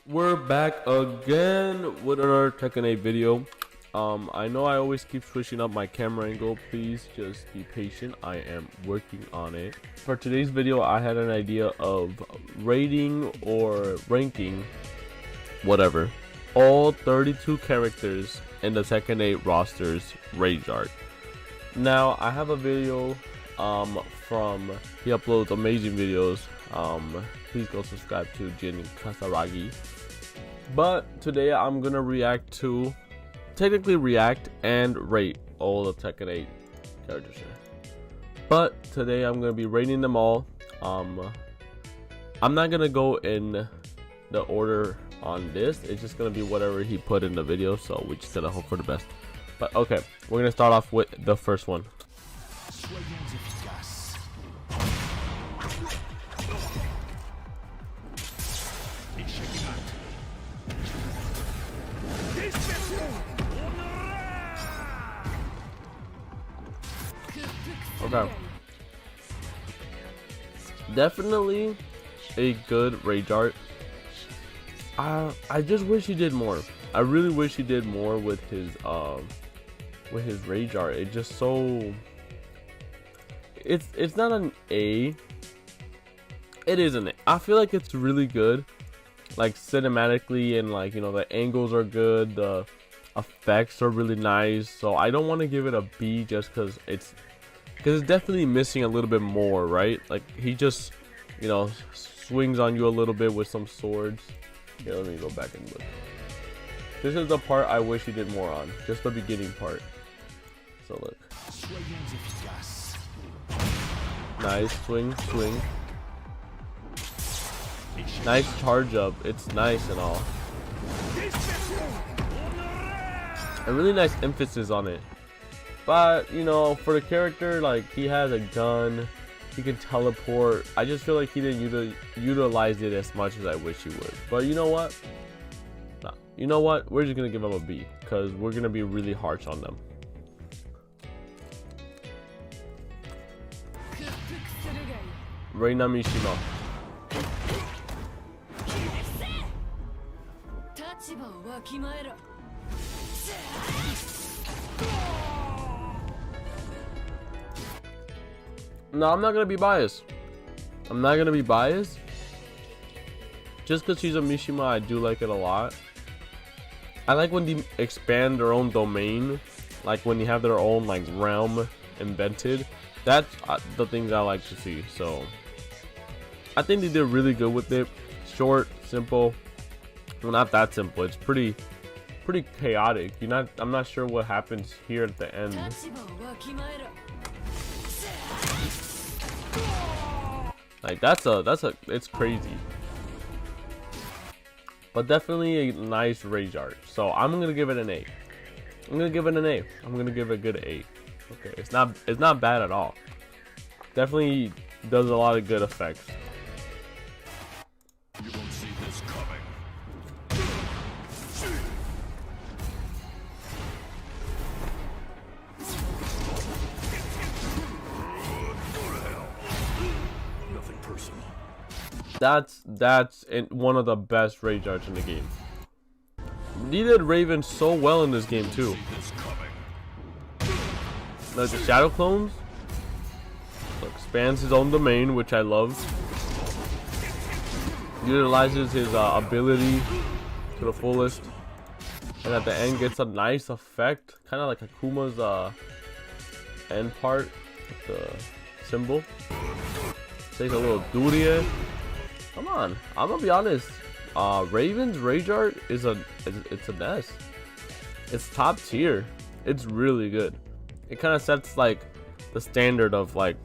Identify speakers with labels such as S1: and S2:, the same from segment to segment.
S1: We're back again with another Tekken 8 video. I know I always keep switching up my camera angle. Please just be patient. I am working on it. For today's video, I had an idea of rating or ranking, whatever, all 32 characters in the Tekken 8 roster's rage art. Now, I have a video he uploads amazing videos. Please go subscribe to Jin Kasaragi. But today I'm gonna technically react and rate all the Tekken 8 characters here. But today I'm gonna be rating them all. I'm not gonna go in the order on this. It's just gonna be whatever he put in the video. So we just gotta hope for the best. But okay, we're gonna start off with the first one. Okay, definitely a good rage art. I just wish he did more. I really wish he did more with his rage art. It just so it's not an A. It is an A. I feel like it's really good, like cinematically, and like, you know, the angles are good, the effects are really nice. So I don't want to give it a B just because it's definitely missing a little bit more, right? Like he just, you know, swings on you a little bit with some swords. Here, let me go back and look. This is the part I wish he did more on, just the beginning part. So look, nice swing, nice charge up. It's nice and all, a really nice emphasis on it. But you know, for the character, like, he has a gun, he can teleport. I just feel like he didn't utilize it as much as I wish he would. But you know what? Nah, you know what? We're just gonna give him a B because we're gonna be really harsh on them. Reina Mishima. No, I'm not gonna be biased. I'm not gonna be biased. Just because she's a Mishima, I do like it a lot. I like when they expand their own domain, like when they have their own like realm invented. That's the things I like to see. So I think they did really good with it. Short, simple. Well, not that simple. It's pretty chaotic. I'm not sure what happens here at the end. Like it's crazy. But definitely a nice rage art. So I'm gonna give it an A. I'm gonna give it an A. I'm gonna give it a good A. Okay, it's not bad at all. Definitely does a lot of good effects.
S2: You won't see this coming. Nothing personal.
S1: That's one of the best rage arts in the game. He did Raven so well in this game too. Like the shadow clones. So expands his own domain, which I love. Utilizes his ability to the fullest, and at the end gets a nice effect, kind of like Akuma's end part with the symbol. Takes a little duty. Come on, I'm gonna be honest. Raven's rage art it's a mess. It's top tier. It's really good. It kind of sets like the standard of, like,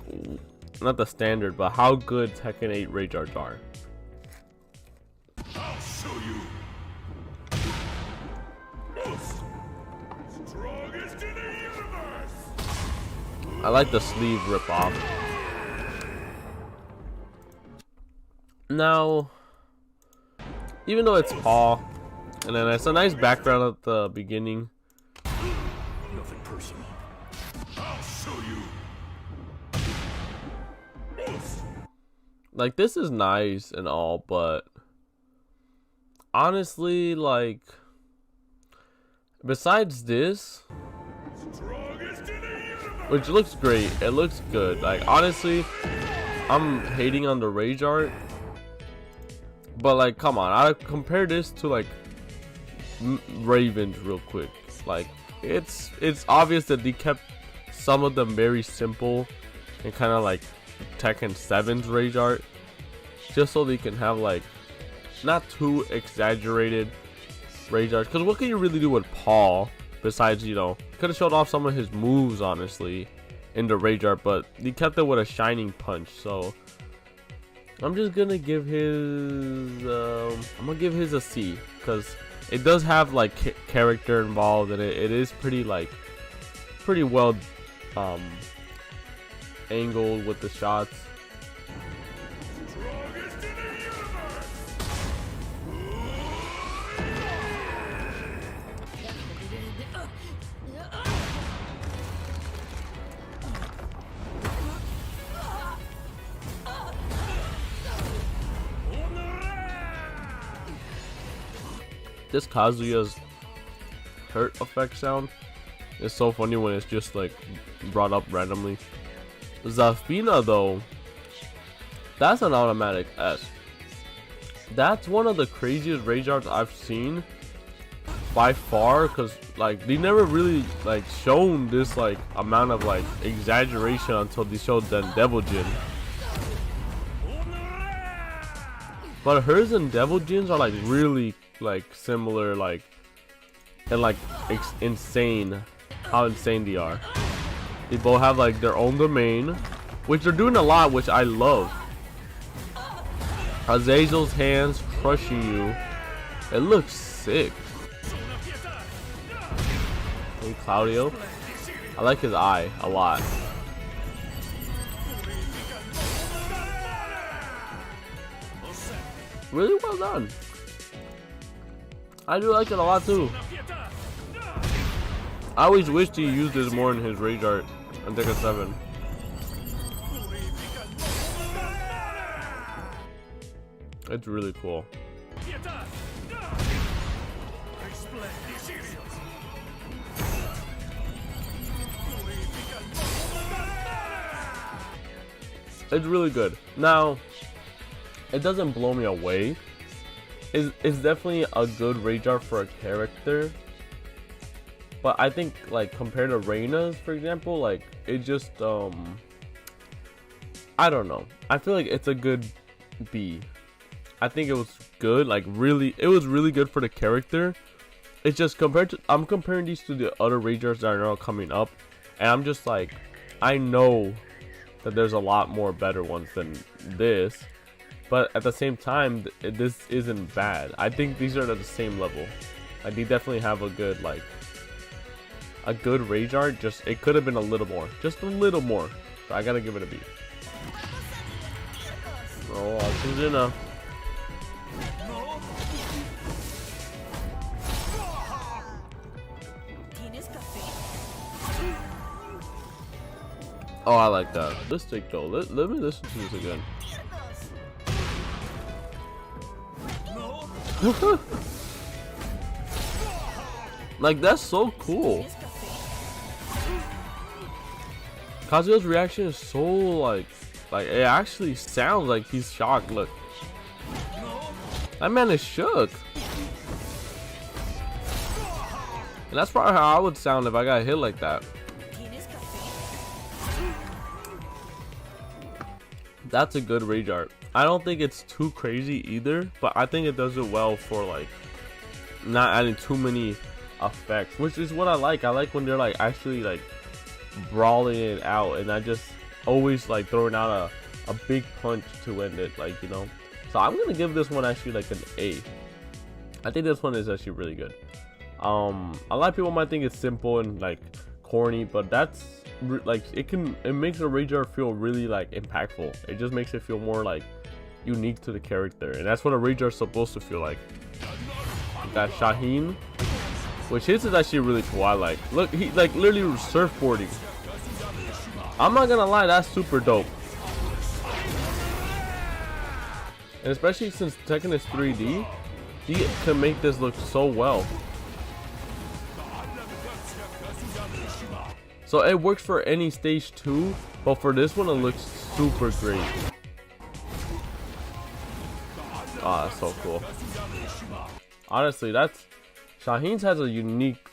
S1: not the standard, but how good Tekken 8 rage arts are.
S2: I'll show you. Strongest in the universe.
S1: I like the sleeve rip off. Now, even though it's Paul, and then it's a nice background at the beginning.
S2: Nothing personal. I'll show you.
S1: Like, this is nice and all, but honestly, like, besides this,
S2: Strongest in the universe.
S1: which looks great, it looks good. Like, honestly, I'm hating on the rage art, but like, come on, I compare this to like Ravens real quick. Like, it's obvious that they kept some of them very simple and kind of like Tekken 7's rage art, just so they can have like not too exaggerated rage art. Because what can you really do with Paul besides, you know, could have showed off some of his moves honestly in the rage art, but he kept it with a shining punch. So I'm just gonna give his a C, because it does have like character involved, and it is pretty like pretty well angled with the shots.
S2: Strongest in the universe.
S1: This Kazuya's hurt effect sound is so funny when it's just like brought up randomly. Zafina though, that's an automatic S. That's one of the craziest rage arts I've seen by far, because like they never really like shown this like amount of like exaggeration until they showed then Devil Jin. But hers and Devil Jin's are like really like similar, like, and like insane how insane they are. They both have like their own domain, which they're doing a lot, which I love. Azazel's hands crushing you, it looks sick. And Claudio, I like his eye a lot. Really well done. I do like it a lot too. I always wished he used this more in his rage art on Tekken 7. It's really cool. It's really good. Now, it doesn't blow me away. It's definitely a good rage art for a character, but I think like compared to Reina's, for example, like it just I don't know. I feel like it's a good B. I think it was good, like really, it was really good for the character. It's just compared to, I'm comparing these to the other rage arts that are now coming up, and I'm just like, I know that there's a lot more better ones than this. But at the same time, this isn't bad. I think these are at the same level. Like, they definitely have a good, like, a good rage art. Just, it could have been a little more. Just a little more. So I gotta give it a B. Oh, Argentina. Oh, I like that. Let's take though. Let me listen to this again. Like, that's so cool. Kazuya's reaction is so like it actually sounds like he's shocked. Look, that man is shook, and that's probably how I would sound if I got hit like that. That's a good rage art. I don't think it's too crazy either, but I think it does it well for like not adding too many effects, which is what I like. I like when they're like actually like brawling it out, and I just always like throwing out a big punch to end it, like, you know. So I'm gonna give this one actually like an A. I think this one is actually really good. A lot of people might think it's simple and like corny, but that's like it makes a rage art feel really like impactful. It just makes it feel more like unique to the character, and that's what a rage art is supposed to feel like. That Shaheen, which his is actually really cool. I like. Look, he like literally surfboarding. I'm not gonna lie, that's super dope. And especially since Tekken is 3D, He can make this look so well. So it works for any stage 2, but for this one it looks super great. Ah, that's so cool. Honestly, Shaheen's has a unique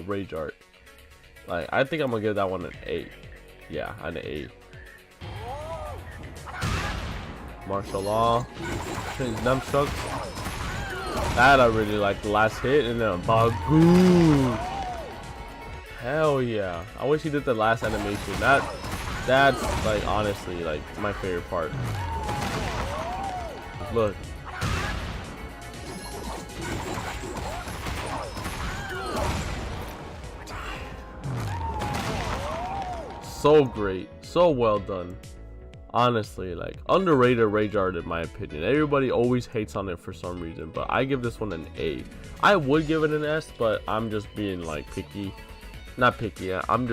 S1: rage art. Like, I think I'm gonna give that one an A. Yeah, an A. Martial law. His nunchucks. That I really like. The last hit and then Bagoo. Hell yeah. I wish he did the last animation. That's like honestly like my favorite part. Look. So great. So well done. Honestly, like underrated rage art in my opinion. Everybody always hates on it for some reason, but I give this one an A. I would give it an S, but I'm just being like picky. Not picky. I'm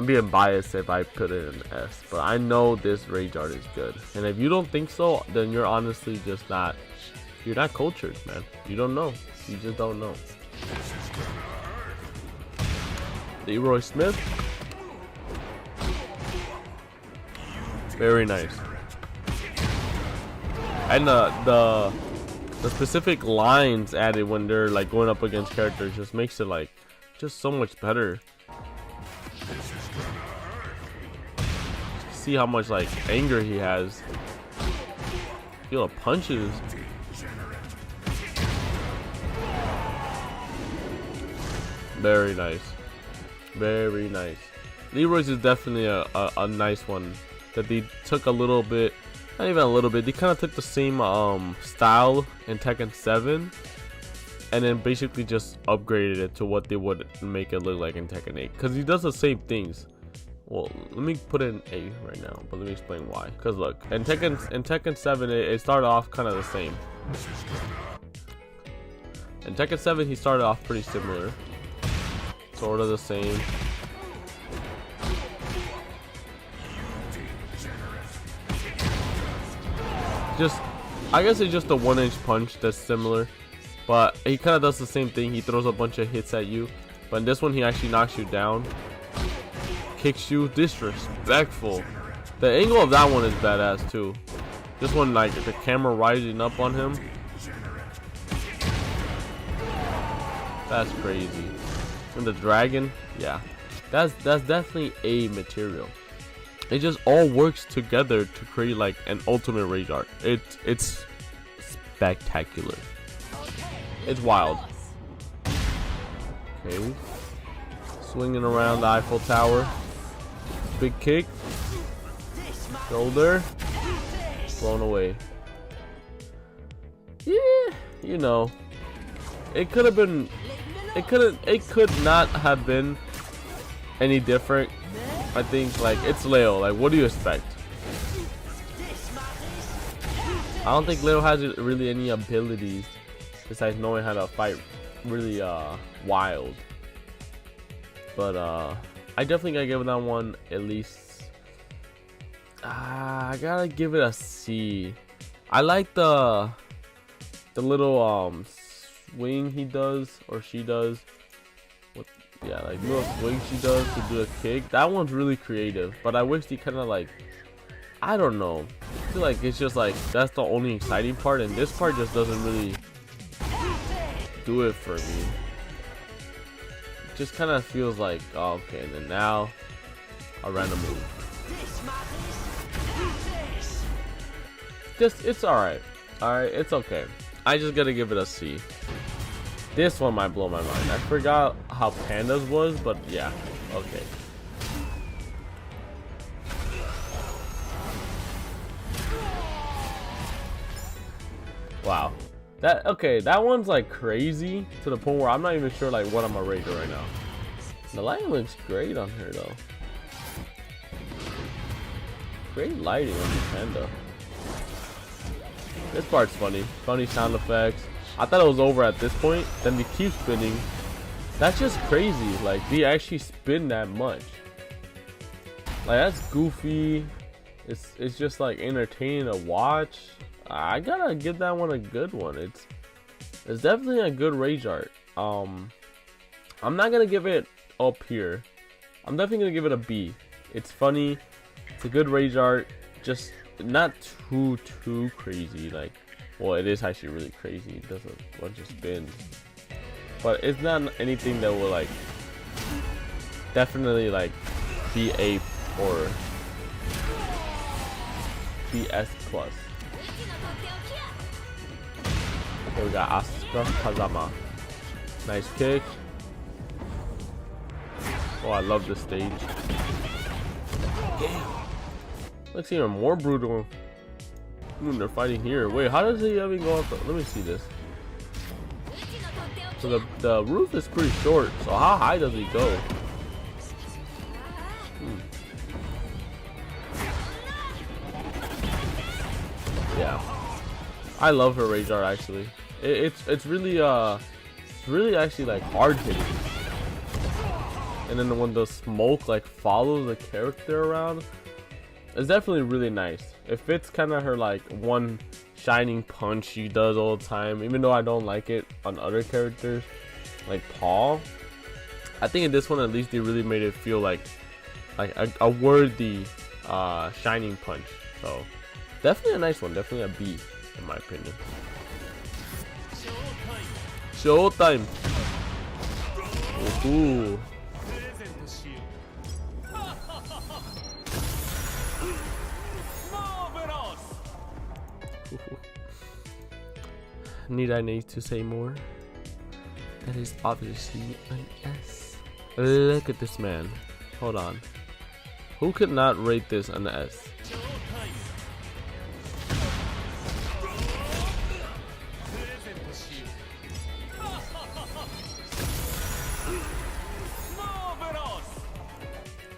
S1: being biased if I put it in S. But I know this rage art is good, and if you don't think so, then you're honestly just not. You're not cultured, man. You don't know. You just don't know. Leroy Smith. Very nice. And the specific lines added when they're like going up against characters just makes it like just so much better. See how much like anger he has. Feel the punches. Very nice. Very nice. Leroy's is definitely a nice one. That they took a little bit, not even a little bit, they kind of took the same style in Tekken 7 and then basically just upgraded it to what they would make it look like in Tekken 8, because he does the same things. Well, let me put it in A right now, but let me explain why. Because look, in Tekken 7 it started off kind of the same. In Tekken 7 he started off pretty similar, sort of the same. Just, I guess it's just a 1-inch punch that's similar, but he kind of does the same thing. He throws a bunch of hits at you, but in this one he actually knocks you down, kicks you. Disrespectful. The angle of that one is badass too. This one, like the camera rising up on him, that's crazy. And the dragon, yeah, that's definitely A material. It just all works together to create like an ultimate rage art. It's spectacular. It's wild. Okay, swinging around the Eiffel Tower. Big kick. Shoulder. Blown away. Yeah, you know, it could have been. It could not have been any different. I think, like, it's Leo. Like, what do you expect? I don't think Leo has really any abilities besides knowing how to fight really wild. But I definitely gotta give that one at least. I gotta give it a C. I like the little swing he does, or she does. Yeah, like little swing she does to do a kick. That one's really creative, but I wish he kind of like, I don't know. I feel like it's just like that's the only exciting part, and this part just doesn't really do it for me. It just kind of feels like, oh, okay, and then now a random move. Just, it's alright. Alright, it's okay. I just gotta give it a C. This one might blow my mind. I forgot how Panda's was, but yeah, okay. Wow. That one's like crazy to the point where I'm not even sure like what I'm gonna rate it right now. The lighting looks great on here though. Great lighting on the Panda. This part's funny. Funny sound effects. I thought it was over at this point, then they keep spinning. That's just crazy. Like, they actually spin that much. Like, that's goofy. It's just like entertaining to watch. I gotta give that one a good one. It's definitely a good rage art. I'm not gonna give it up here. I'm definitely gonna give it a B. It's funny. It's a good rage art. Just not too crazy. Like, well, it is actually really crazy. It does a bunch of spins, but it's not anything that will like definitely like be A or BS plus. Here we got Asuka Kazama. Nice kick. Oh, I love this stage. Damn. Looks even more brutal when they're fighting here. Wait, how does he even go up? Let me see this. So the roof is pretty short. So how high does he go? Yeah, I love her rage art actually. It's really actually like hard hitting. And then when the smoke like follows the character around, it's definitely really nice. It fits kind of her like one shining punch she does all the time, even though I don't like it on other characters like Paul. I think in this one at least they really made it feel like a worthy shining punch. So definitely a nice one, definitely a B in my opinion. Showtime. Ooh. Need I need to say more? That is obviously an S. Look at this man. Hold on. Who could not rate this an S?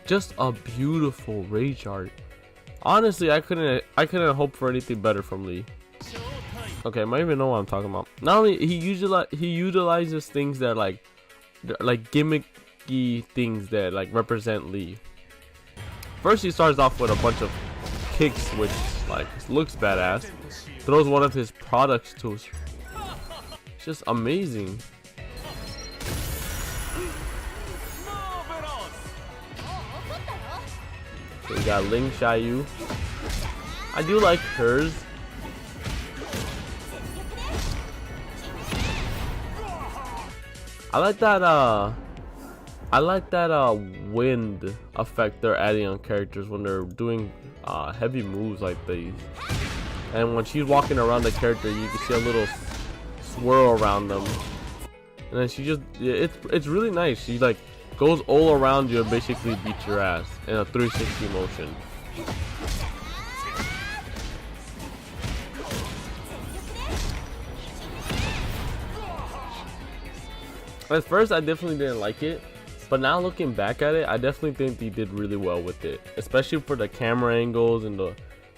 S1: Just a beautiful rage art. Honestly, I couldn't hope for anything better from Lee. Okay, I might even know what I'm talking about. Not only he utilizes things that like gimmicky things that like represent Lee. First, he starts off with a bunch of kicks, which like looks badass. Throws one of his products to us. It's just amazing. So we got Ling Xiaoyu. I do like hers. I like that wind effect they're adding on characters when they're doing heavy moves like these. And when she's walking around the character, you can see a little swirl around them. And then she just it's really nice. She like goes all around you and basically beats your ass in a 360 motion. At first, I definitely didn't like it, but now looking back at it, I definitely think they did really well with it, especially for the camera angles and the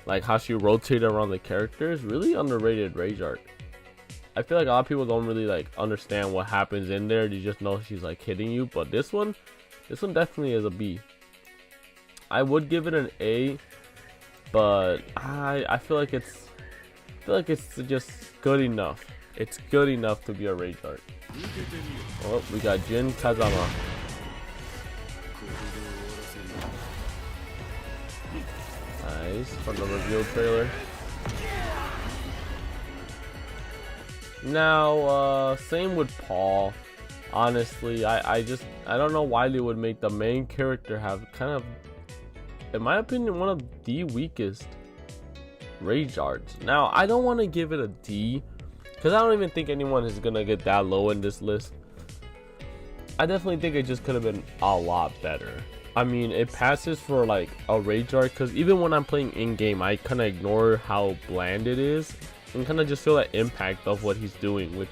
S1: like how she rotated around the characters. Really underrated rage art. I feel like a lot of people don't really like understand what happens in there. They just know she's like hitting you, but this one definitely is a B. I would give it an A, but I feel like it's just good enough. It's good enough to be a rage art. Oh, we got Jin Kazama. Nice from the reveal trailer. Now, same with Paul. Honestly, I don't know why they would make the main character have kind of, in my opinion, one of the weakest rage arts. Now, I don't want to give it a D, because I don't even think anyone is gonna get that low in this list. I definitely think it just could have been a lot better. I mean, it passes for like a rage art, because even when I'm playing in game, I kind of ignore how bland it is and kind of just feel that impact of what he's doing, which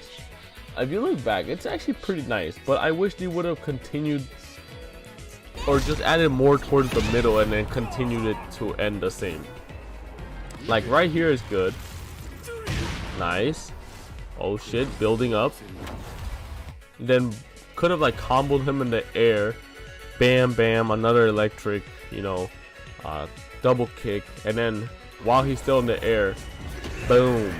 S1: if you look back, it's actually pretty nice. But I wish they would have continued or just added more towards the middle and then continued it to end the same. Like right here is good. Nice. Oh shit, building up. Then could have like comboed him in the air. Bam, bam, another electric, you know, double kick. And then while he's still in the air, boom.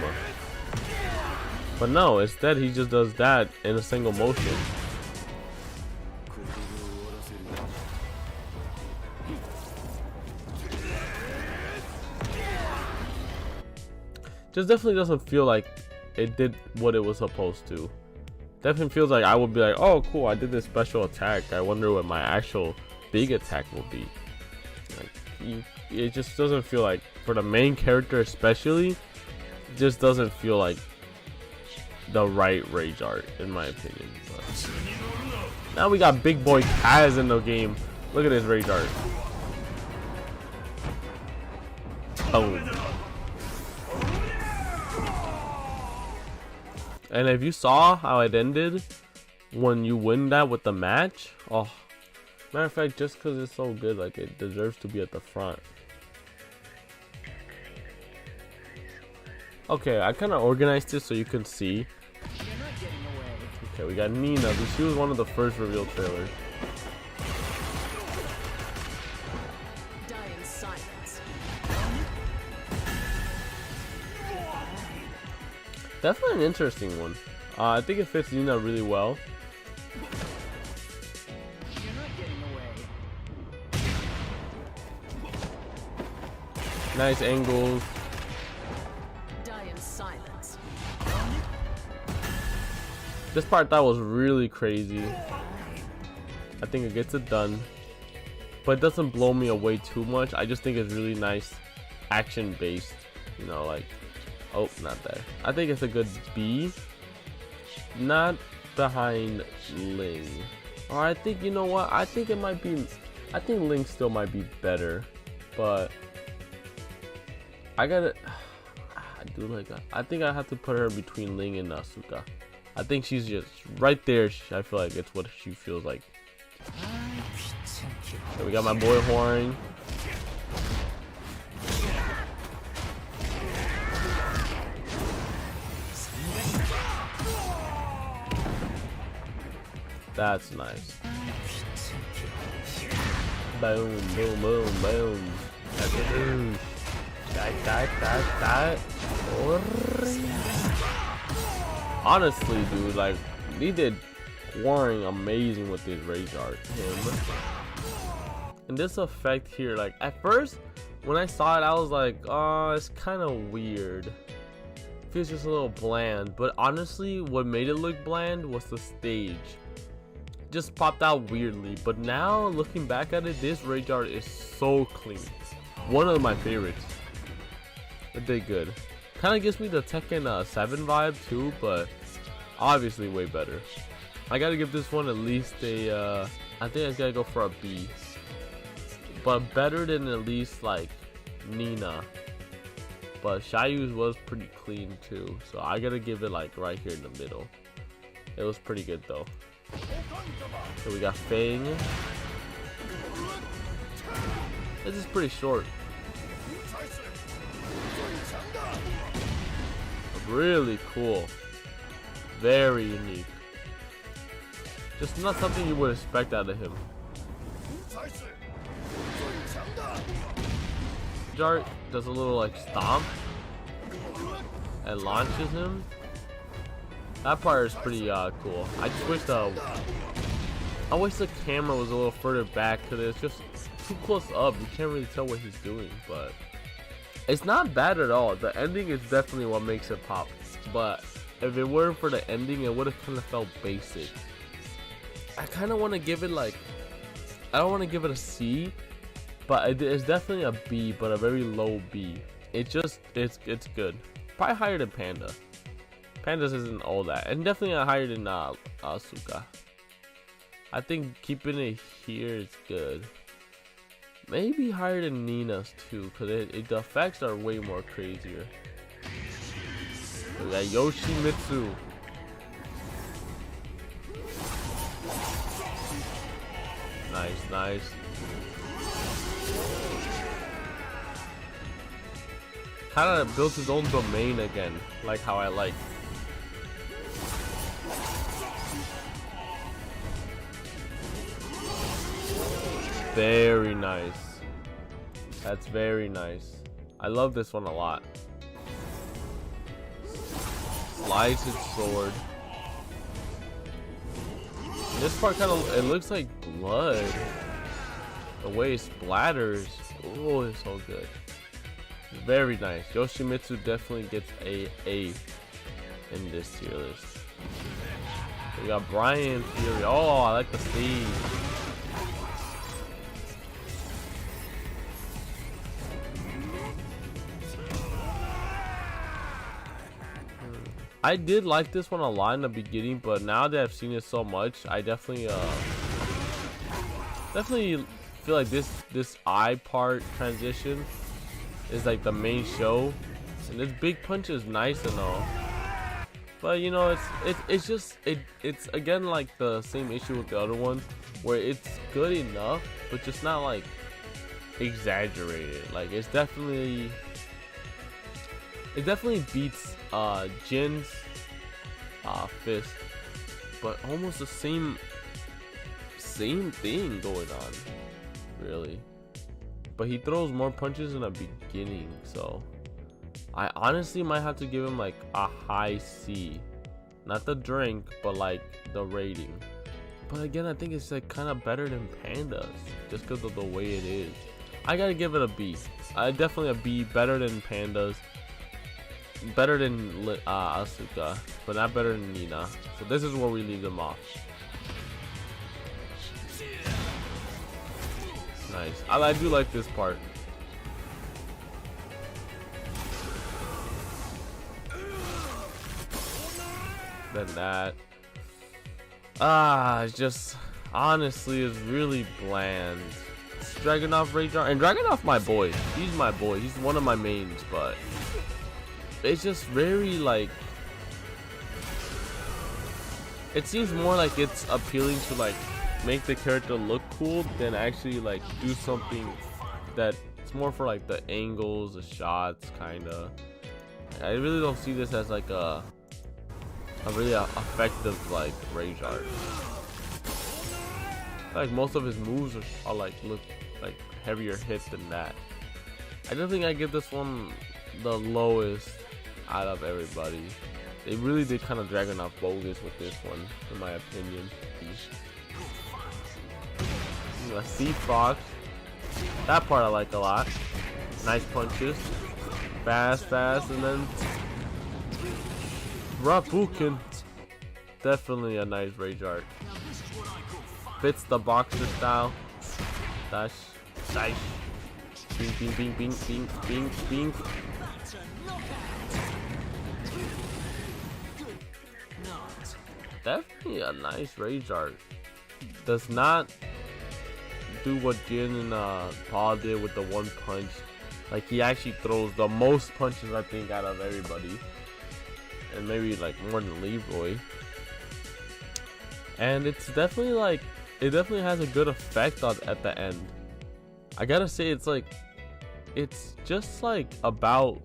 S1: But no, instead he just does that in a single motion. Just definitely doesn't feel like it did what it was supposed to. Definitely feels like I would be like, oh cool, I did this special attack. I wonder what my actual big attack will be. Like, it just doesn't feel like, for the main character especially, it just doesn't feel like the right rage art in my opinion. But now we got big boy Kaz in the game. Look at this rage art. Oh. And if you saw how it ended when you win that with the match, oh, matter of fact, just because it's so good, like it deserves to be at the front. Okay, I kind of organized this so you can see. Okay, we got Nina. She was one of the first reveal trailers. Definitely an interesting one. I think it fits Nina really well. Nice angles. This part that was really crazy. I think it gets it done, but it doesn't blow me away too much. I just think it's really nice, action based. You know, like. Oh, not there. I think it's a good B. Not behind Ling. Or I think, you know what? I think it might be. I think Ling still might be better. But I gotta. I do like that. I think I have to put her between Ling and Asuka. I think she's just right there. I feel like it's what she feels like. So we got my boy Horn. That's nice. Boom, boom, boom, boom. That's a douche. That. Honestly, dude, like, he did Warring amazing with his rage art. And this effect here, like, at first, when I saw it, I was like, oh, it's kind of weird. Feels just a little bland. But honestly, what made it look bland was the stage. Just popped out weirdly, but now looking back at it, this rage art is so clean. One of my favorites. It did good. Kind of gives me the Tekken 7 vibe too, but obviously way better. I gotta give this one at least a I think I gotta go for a B, but better than at least like Nina. But Shayu's was pretty clean too, so I gotta give it like right here in the middle. It was pretty good though. So we got Fang. This is pretty short. Really cool. Very unique. Just not something you would expect out of him. Jart does a little like stomp and launches him. That part is pretty cool. I just wish the camera was a little further back because it's just too close up. You can't really tell what he's doing, but it's not bad at all. The ending is definitely what makes it pop. But if it weren't for the ending, it would have kind of felt basic. I kind of want to give it like, I don't want to give it a C, but it's definitely a B, but a very low B. It's good. Probably higher than Panda. Pandas isn't all that, and definitely higher than Asuka. I think keeping it here is good. Maybe higher than Nina's too, because the effects are way more crazier. We got Yoshimitsu. Nice. Kind of built his own domain again, like how I like. Very nice. That's very nice. I love this one a lot. slides his sword. And this part kind of, it looks like blood. The way it splatters. Oh, it's so good. Very nice. Yoshimitsu definitely gets a in this tier list. We got Brian Fury. Oh, I like the speed. I did like this one a lot in the beginning, but now that I've seen it so much, I definitely feel like this eye part transition is like the main show, and this big punch is nice and all, but you know, it's again like the same issue with the other one, where it's good enough but just not like exaggerated. Like it definitely beats Jin's fist, but almost the same thing going on, really. But he throws more punches in the beginning, so I honestly might have to give him like a high C. Not the drink, but like the rating. But again, I think it's like kind of better than Pandas, just because of the way it is. I gotta give it a B. Definitely a B, better than Pandas. Better than Asuka, but not better than Nina. So this is where we leave them off. Nice. I do like this part. Then that. It's just honestly is really bland. It's Dragunov Rayjar, and Dragunov my boy. He's my boy. He's one of my mains, but it's just very like, it seems more like it's appealing to like make the character look cool than actually like do something that it's more for like the angles, the shots, kind of. I really don't see this as like a really effective like Rayjar. Like most of his moves are like look like heavier hit than that. I don't think I give this one the lowest out of everybody. They really did kind of drag enough bogus with this one, in my opinion. A Sea Fox, that part I like a lot. Nice punches, fast, and then Rapukin, definitely a nice rage art. Fits the boxer style. Dash, bing, bing, bing, bing, bing, bing, bing. Definitely a nice rage art. Does not do what Jin and Paul did with the one punch. Like he actually throws the most punches I think out of everybody, and maybe like more than Leroy. And it's definitely like, it definitely has a good effect at the end. I gotta say, it's just like about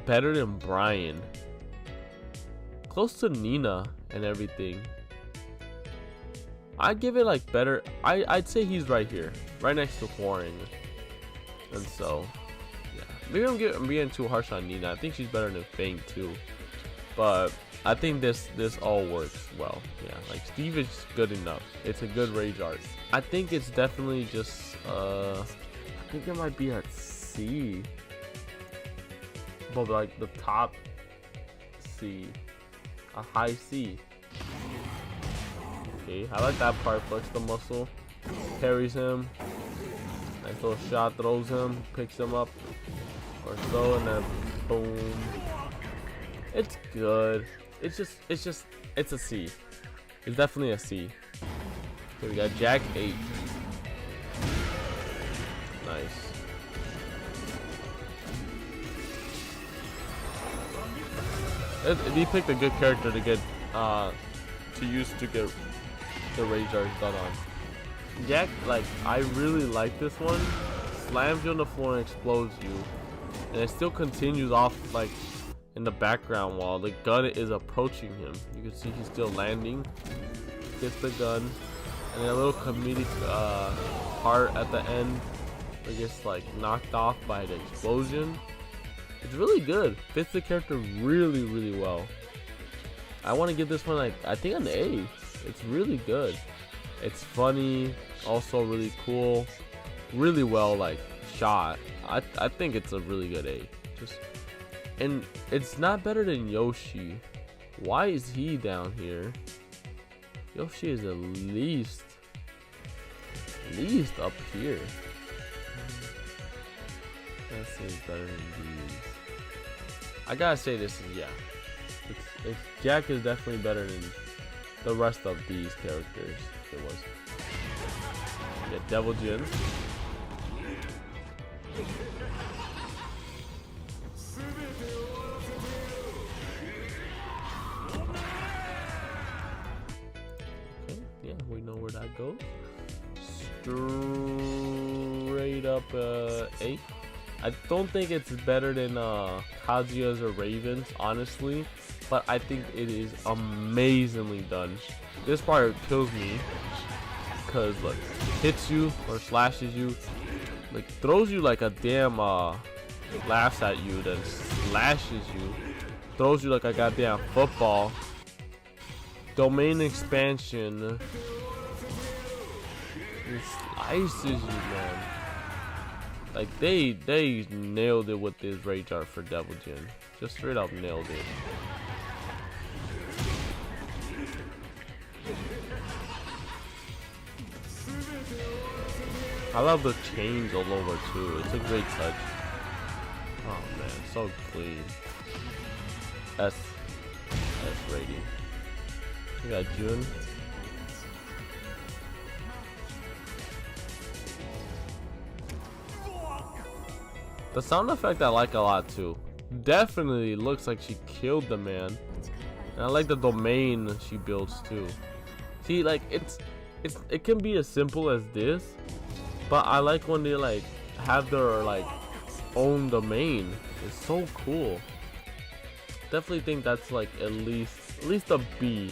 S1: better than Brian, close to Nina and everything. I give it like better. I'd say he's right here, right next to Warren. And so, yeah, maybe I'm being too harsh on Nina. I think she's better than Fang too, but I think this all works well. Yeah, like Steve is good enough. It's a good rage art. I think it's definitely just I think it might be at C, but like the top C, a high C. Okay, I like that part. Flex the muscle, carries him, nice little shot, throws him, picks him up or so, and then boom. It's good. It's a C. It's definitely a C. Okay, we got Jack 8. Nice. He picked a good character to get to use to get the rage arts done on. Jack, like, I really like this one. Slams you on the floor and explodes you, and it still continues off like in the background while the gun is approaching him. You can see he's still landing. Gets the gun, and then a little comedic part at the end where he gets like knocked off by the explosion. It's really good. Fits the character really, really well. I want to give this one like I think an A. It's really good. It's funny, also really cool, really well like shot. I think it's a really good A. And it's not better than Yoshi. Why is he down here? Yoshi is at least up here. Let's say it's better than these. I gotta say this is Jack is definitely better than the rest of these characters. It was. Yeah, Devil Jin. Okay, yeah, we know where that goes. Straight up A. I don't think it's better than Kazuya's or Raven's, honestly, but I think it is amazingly done. This part kills me because like hits you or slashes you, like throws you like a damn laughs at you, then slashes you, throws you like a goddamn football. Domain expansion, it slices you, man. Like they nailed it with this rage art for Devil Jin. Just straight up nailed it. I love the chains all over too. It's a great touch. Oh man, so clean. S rating. We got June. The sound effect I like a lot too. Definitely looks like she killed the man. And I like the domain she builds too. See, like it can be as simple as this, but I like when they like have their like own domain. It's so cool. Definitely think that's like at least a B.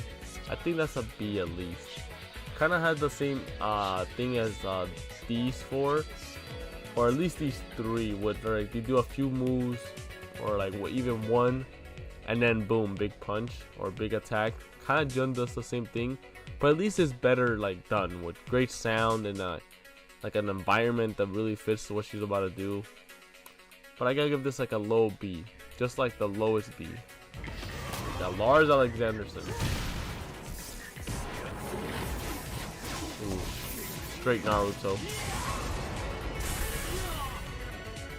S1: I think that's a B at least. Kind of has the same thing as these four. Or at least these three, with like they do a few moves, or like even one, and then boom, big punch or big attack. Kind of Jun does the same thing, but at least it's better like done with great sound and like an environment that really fits what she's about to do. But I gotta give this like a low B, just like the lowest B. Got Lars Alexanderson. Ooh, straight Naruto.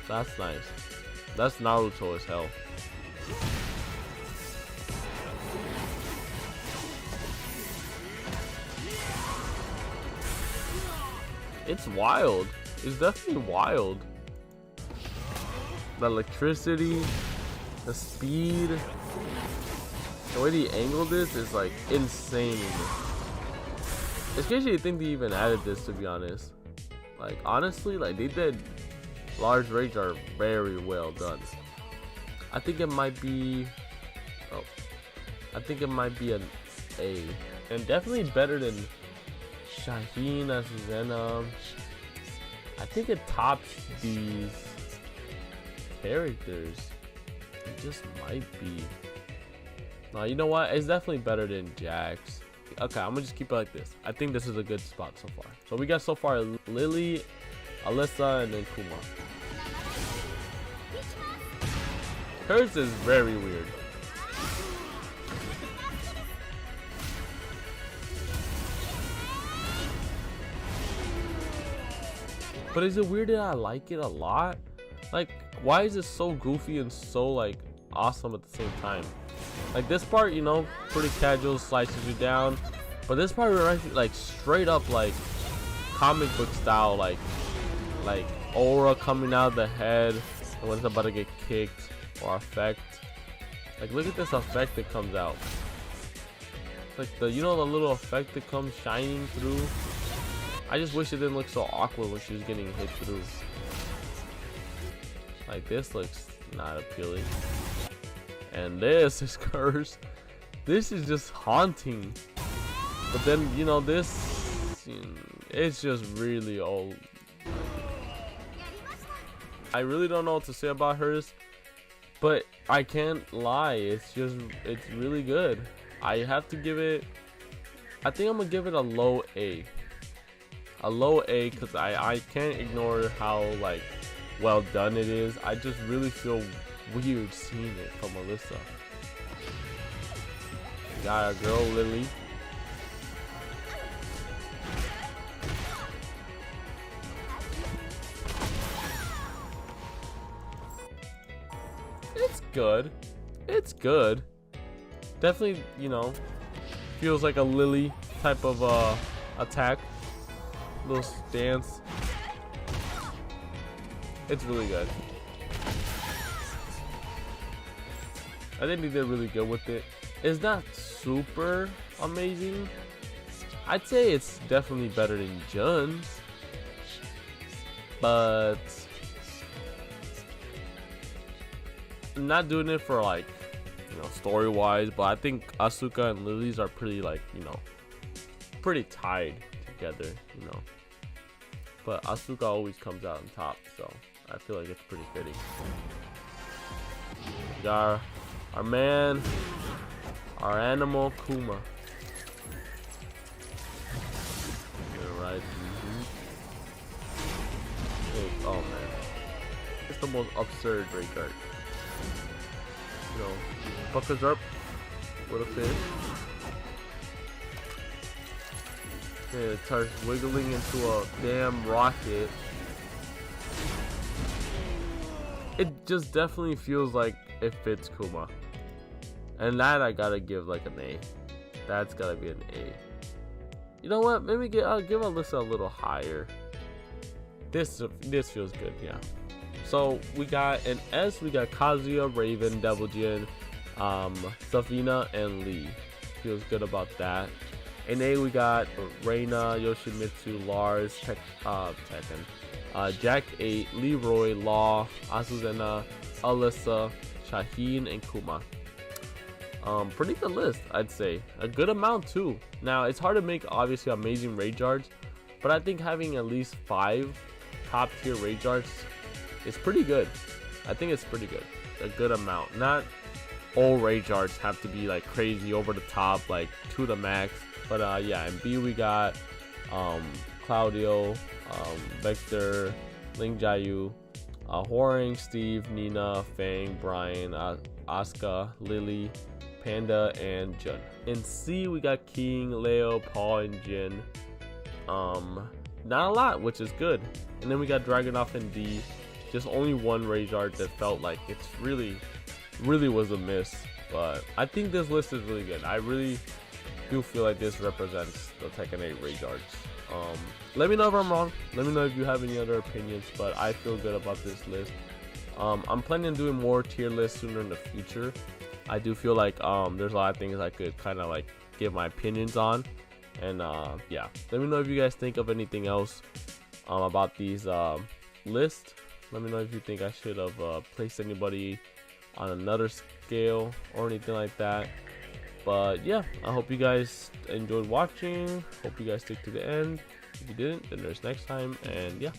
S1: That's nice. That's Naruto as hell. It's wild. It's definitely wild. The electricity, the speed, the way they angled this is like insane. Especially I think they even added this, to be honest. Like honestly, like they did Large rage are very well done. I think it might be an A. And definitely better than Shaheen Azuzena. I think it tops these characters. It just might be. No, you know what? It's definitely better than Jax. Okay, I'm gonna just keep it like this. I think this is a good spot so far. So we got so far Lily, Alyssa, and then Kuma. Hers is very weird. But is it weird that I like it a lot? Like, why is it so goofy and so like awesome at the same time? Like this part, you know, pretty casual, slices you down. But this part we're actually like straight up like comic book style, like aura coming out of the head when it's about to get kicked, or effect. Like look at this effect that comes out. Like the, you know, the little effect that comes shining through. I just wish it didn't look so awkward when she was getting hit through. Like this looks not appealing. And this is cursed. This is just haunting. But then, you know, this, it's just really old. I really don't know what to say about hers, but I can't lie. It's really good. I have to give it, I think I'm gonna give it a low A. A low A, because I can't ignore how like well done it is. I just really feel weird seeing it from Alyssa. We got our girl Lily. It's good. It's good. Definitely, you know, feels like a Lily type of attack. Little stance. It's really good. I think they did really good with it. It's not super amazing. I'd say it's definitely better than Jun's, but I'm not doing it for like, you know, story wise. But I think Asuka and Lily's are pretty like, you know, pretty tied together, you know. But Asuka always comes out on top, so I feel like it's pretty fitting. We got our man, our animal Kuma. Alright. Oh man, it's the most absurd raid card. You know, fuckers up with a fish. And it starts wiggling into a damn rocket. It just definitely feels like it fits Kuma. And that I gotta give like an A. That's gotta be an A. You know what? Maybe I'll give Alyssa a little higher. This feels good, yeah. So we got an S, we got Kazuya, Raven, Devil Jin, Safina, and Lee. Feels good about that. In A we got Reina, Yoshimitsu, Lars, TEKKEN, Jack 8, Leroy, Law, Asuzena, Alyssa, Shaheen, and Kuma. Pretty good list, I'd say. A good amount too. Now it's hard to make obviously amazing raid yards, but I think having at least 5 top tier raid yards is pretty good. I think it's pretty good. A good amount. Not all raid yards have to be like crazy over the top, like to the max. But yeah, in B we got Claudio, Vector, Ling Jayu, Horing, Steve, Nina, Fang, Brian, Asuka, Lily, Panda, and Jun. In C we got King, Leo, Paul, and Jin. Not a lot, which is good. And then we got Dragunov in D. Just only one raid yard that felt like it's really was a miss. But I think this list is really good. I really do feel like this represents the Tekken 8 raid yards. Let me know if I'm wrong. Let me know if you have any other opinions, but I feel good about this list. I'm planning on doing more tier lists sooner in the future. I do feel like there's a lot of things I could kind of like give my opinions on, and yeah, let me know if you guys think of anything else about these lists. Let me know if you think I should have placed anybody on another scale or anything like that. But yeah, I hope you guys enjoyed watching. Hope you guys stick to the end. If you didn't, then there's next time. And yeah.